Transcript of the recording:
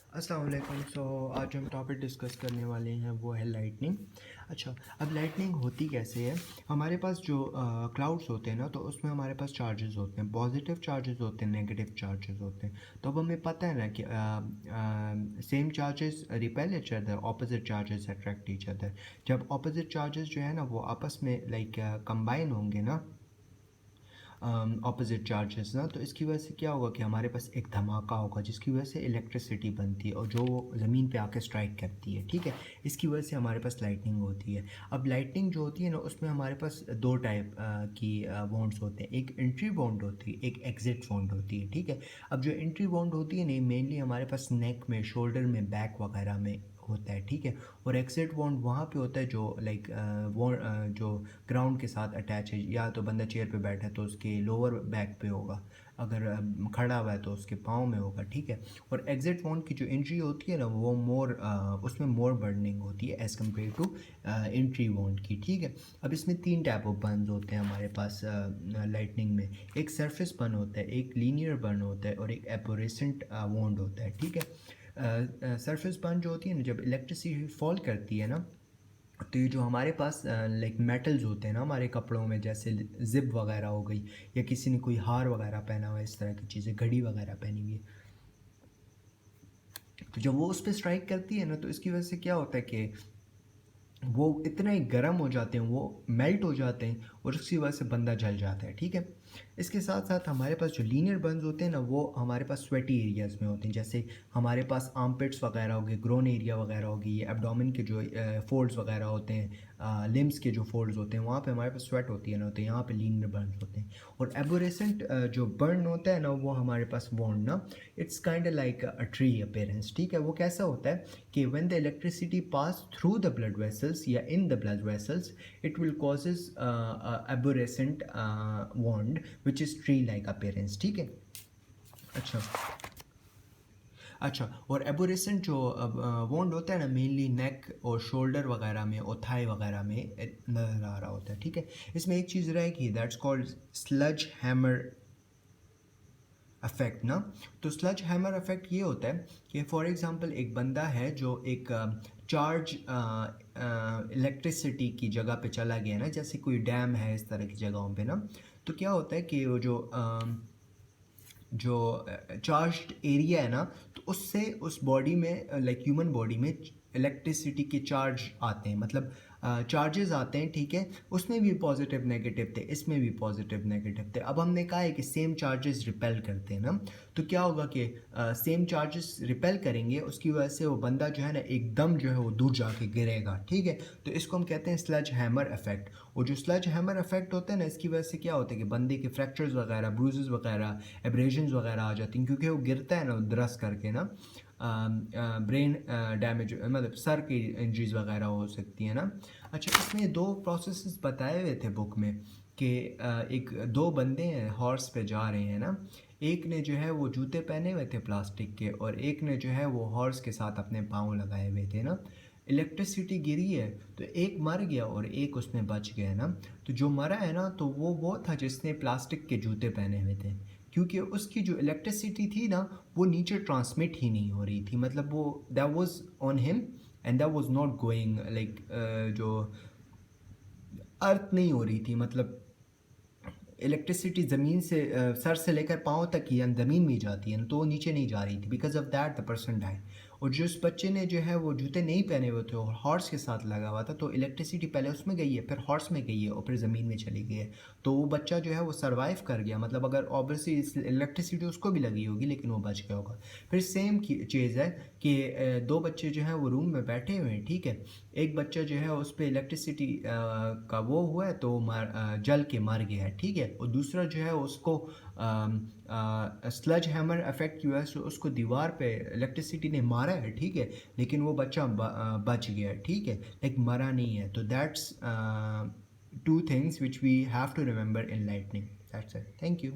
अस्सलाम वालेकुम। आज हम टॉपिक डिस्कस करने वाले हैं वो है लाइटनिंग। अच्छा, अब लाइटनिंग होती कैसे है। हमारे पास जो क्लाउड्स होते हैं ना, तो उसमें हमारे पास चार्जेस होते हैं, पॉजिटिव चार्जेस होते हैं, नेगेटिव चार्जेस होते हैं। तो अब हमें पता है ना कि same charges repel each other, opposite charges attract each other. जब ऑपोजिट चार्जेस जो है ना वो आपस में लाइक कंबाइन होंगे ना, ऑपोजिट चार्जेस ना, तो इसकी वजह से क्या होगा कि हमारे पास एक धमाका होगा जिसकी वजह से इलेक्ट्रिसिटी बनती है और जो ज़मीन पे आके स्ट्राइक करती है। ठीक है, इसकी वजह से हमारे पास लाइटनिंग होती है। अब लाइटनिंग जो होती है ना, उसमें हमारे पास दो टाइप की वॉन्ड्स होते हैं। एक एंट्री वॉन्ड होती है, एक एग्जिट वॉन्ड होती है। ठीक है, अब जो एंट्री वॉन्ड होती है ना, मेनली हमारे पास नेक में, शोल्डर में, बैक वगैरह में होता है। ठीक है, और एक्सिट वॉन्ड वहाँ पे होता है जो लाइक जो ग्राउंड के साथ अटैच है। या तो बंदा चेयर पे बैठा है तो उसके लोअर बैक पे होगा, अगर खड़ा हुआ है तो उसके पाँव में होगा। ठीक है, और एग्जिट वॉन्ड की जो एंट्री होती है ना वो उसमें मोर बर्निंग होती है एज़ कम्पेयर टू एंट्री वॉन्ड की। ठीक है, अब इसमें तीन टाइप ऑफ बर्न्स होते हैं हमारे पास लाइटनिंग में। एक सरफेस बर्न होता है, एक लीनियर बर्न होता है और एक एपोरेसेंट वॉन्ड होता है। ठीक है, सरफेस बर्न जो होती है ना, जब इलेक्ट्रिसिटी फॉल करती है ना, तो ये जो हमारे पास लाइक मेटल्स होते हैं ना हमारे कपड़ों में, जैसे जिप वगैरह हो गई, या किसी ने कोई हार वगैरह पहना हुआ है, इस तरह की चीज़ें, घड़ी वगैरह पहनी हुई है, तो जब वो उस पर स्ट्राइक करती है ना, तो इसकी वजह से क्या होता है कि वो इतना ही गर्म हो जाते हैं, वो मेल्ट हो जाते हैं और उसकी वजह से बंदा जल जाता है। ठीक है, इसके साथ साथ हमारे पास जो लीनियर बर्न्स होते हैं ना, वो हमारे पास स्वेटी एरियाज़ में होते हैं। जैसे हमारे पास आर्मपिट्स वगैरह हो गए, ग्रोन एरिया वगैरह हो गई, ये एब्डोमेन के जो फोल्ड्स वगैरह होते हैं, लिम्स के जो फोल्ड्स होते हैं, वहाँ पे हमारे पास स्वेट होती है ना, तो यहाँ पे लीनियर बर्न्स होते हैं। और एबोरेसेंट जो बर्न होता है ना, वो हमारे पास वॉन्ड ना, it's kind like a tree appearance. ठीक है, वो कैसा होता है कि when the electricity pass through the blood vessels या in the blood vessels, it will causes arborescent wound which is tree like appearance. ठीक है, अच्छा अच्छा, और एबोरेसेंट जो वोंड होता है ना, मेनली नेक और शोल्डर वगैरह में और थाई वगैरह में नज़र आ रहा होता है। ठीक है, इसमें एक चीज़ रहेगी, that's called sludge hammer affect ना। तो स्लज हैमर अफेक्ट ये होता है कि फॉर एग्जांपल एक बंदा है जो एक चार्ज इलेक्ट्रिसिटी की जगह पे चला गया ना, जैसे कोई डैम है, इस तरह की जगहों पे ना, तो क्या होता है कि वो जो चार्ज्ड एरिया है ना, तो उससे उस बॉडी में, लाइक ह्यूमन बॉडी में, इलेक्ट्रिसिटी के चार्ज आते हैं, मतलब चार्जेस आते हैं। ठीक है, उसमें भी पॉजिटिव नेगेटिव थे, इसमें भी पॉजिटिव नेगेटिव थे। अब हमने कहा है कि सेम चार्जेस रिपेल करते हैं ना, तो क्या होगा कि सेम चार्जेस रिपेल करेंगे, उसकी वजह से वो बंदा जो है ना एकदम जो है वो दूर जाके गिरेगा। ठीक है, तो इसको हम कहते हैं स्लज हैमर इफेक्ट। और जो स्लज हैमर इफेक्ट होता है ना, इसकी वजह से क्या होता है कि बंदे के फ्रैक्चर्स वगैरह, ब्रूजेस वगैरह, एब्रेजन्स वगैरह आ जाती हैं, क्योंकि वो गिरता है ना दरस करके ना, ब्रेन डैमेज, मतलब सर की इंजरीज वगैरह हो सकती है ना। अच्छा, इसमें दो प्रोसेसेस बताए हुए थे बुक में कि एक दो बंदे हैं, हॉर्स पे जा रहे हैं ना, एक ने जो है वो जूते पहने हुए थे प्लास्टिक के, और एक ने जो है वो हॉर्स के साथ अपने पाँव लगाए हुए थे ना। इलेक्ट्रिसिटी गिरी है तो एक मर गया और एक उसमें बच गया ना। तो जो मरा है ना, तो वो था जिसने प्लास्टिक के जूते पहने हुए थे, क्योंकि उसकी जो इलेक्ट्रिसिटी थी ना, वो नीचे ट्रांसमिट ही नहीं हो रही थी, मतलब वो that was on him and that was not going like, जो अर्थ नहीं हो रही थी, मतलब इलेक्ट्रिसिटी ज़मीन से सर से लेकर पाँव तक ही ज़मीन में ही जाती है ना, तो वो नीचे नहीं जा रही थी। Because of that the person die. और जो उस बच्चे ने जो है वो जूते नहीं पहने हुए थे और हॉर्स के साथ लगा हुआ था, तो इलेक्ट्रिसिटी पहले उसमें गई है, फिर हॉर्स में गई है और फिर ज़मीन में चली गई है। तो वो बच्चा जो है वो सर्वाइव कर गया, मतलब अगर ऑब्वियसली इलेक्ट्रिसिटी उसको भी लगी होगी लेकिन वो बच गया होगा। फिर सेम चीज़ है कि दो बच्चे जो हैं वो रूम में बैठे हुए हैं। ठीक है, एक बच्चा जो है उस पर इलेक्ट्रिसिटी का वो हुआ है तो जल के मर गया है। ठीक है, और दूसरा जो है उसको स्लज हैमर इफेक्ट की वजह से उसको दीवार पे इलेक्ट्रिसिटी ने मारा है। ठीक है, लेकिन वो बच्चा बच गया है। ठीक है, लेकिन मरा नहीं है। तो that's two things which we have to remember in lightning. That's it, thank you.